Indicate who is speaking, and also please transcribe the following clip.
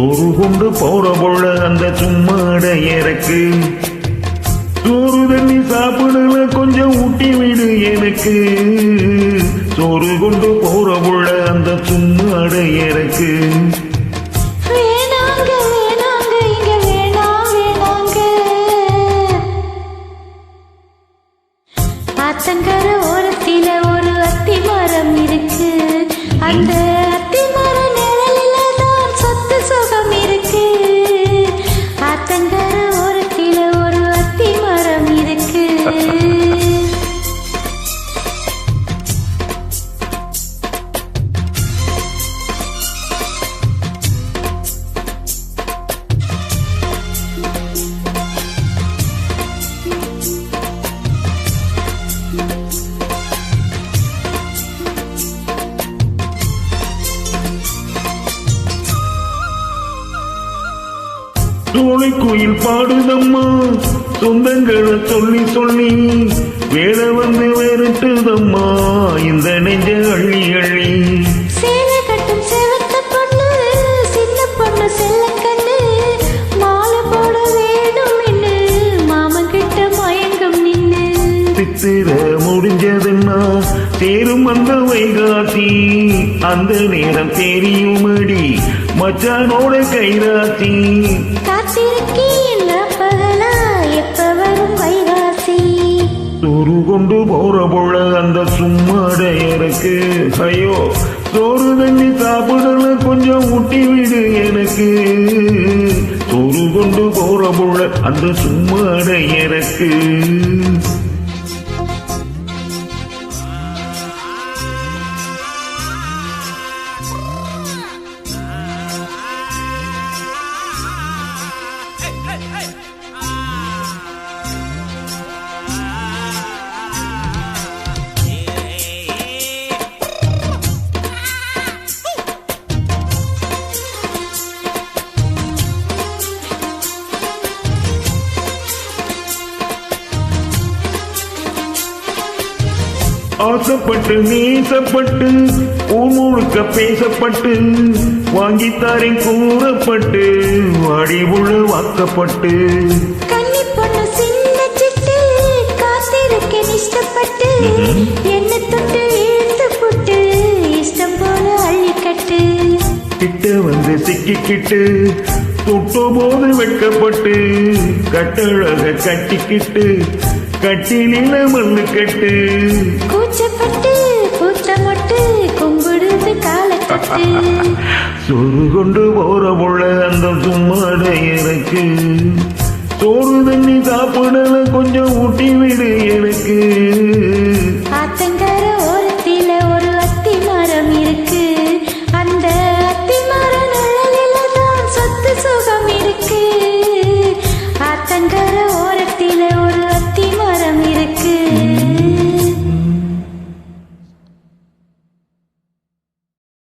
Speaker 1: சோறு கொண்டு போற போல அந்த சும்மாட இறக்கு சோறு தண்ணி சாப்பிடல கொஞ்சம் ஊட்டி விடு எனக்கு சோறு கொண்டு போற போல அந்த சும்மாட இறக்கு
Speaker 2: ஆத்தங்கர ஓரத்தில ஒரு அத்தி மரம் இருக்கு அந்த அத்தி மர நிழலில தான் சொத்து சுகம் இருக்கு ஆத்தங்கர ஓரத்தில ஒரு அத்தி மரம் இருக்கு
Speaker 1: சோலை கோயில் பாடுதம்மா சொந்தங்களை சொல்லி சொல்லி வேலை வந்து விரட்டுதம்மா இந்த நெஞ்ச அள்ளி அள்ளி
Speaker 2: சேலை கட்டும் செவத்த பொண்ணு சின்ன பொண்ணு செல்ல கண்ணு மாலை போட வேணும் என்று மாமன் கிட்ட மயங்கம் நின்னு
Speaker 1: சித்திர முடிஞ்சதுன்னா தேரும் அந்த வைகாசி அந்த நேரம் தெரியுமடி மச்சானோட கைராசி
Speaker 2: காத்திருக்கி பகலா எப்ப வரும் வைகாசி
Speaker 1: சோறு கொண்டு போற போல அந்த சும்மாட இறக்கு ஐயோ சோறு தண்ணி சாப்பிடல கொஞ்சம் ஊட்டி விடு எனக்கு சோறு கொண்டு போற போல அந்த சும்மாட இறக்கு ஆசைப்பட்டு நேசப்பட்டு ஊர் முழுக்க பேசப்பட்டு வாங்கித்தாரேன் கூறப்பட்டு வாடி உள்ள வாக்கப்பட்டு
Speaker 2: கன்னி பொண்ணு சின்ன சிட்டு காத்திருக்கேன் இஷ்டப்பட்டு என்ன தொட்டு இழுத்து புட்டு இஷ்டம் போல அள்ளிக்கட்டு
Speaker 1: கிட்ட வந்து சிக்கிக்கிட்டு தொட்ட போது வெட்கப்பட்டு கட்டழக கட்டிக்கிட்டு கட்டினில மண்ணு கட்டு
Speaker 2: கூச்சப்பட்டு கூச்சமட்டு கும்பிடுது காலக்கட்டு
Speaker 1: சோறு கொண்டு போற போல அந்த சும்மாட எனக்கு சோறு தண்ணி சாப்பிடல கொஞ்சம் ஊட்டி விடு எனக்கு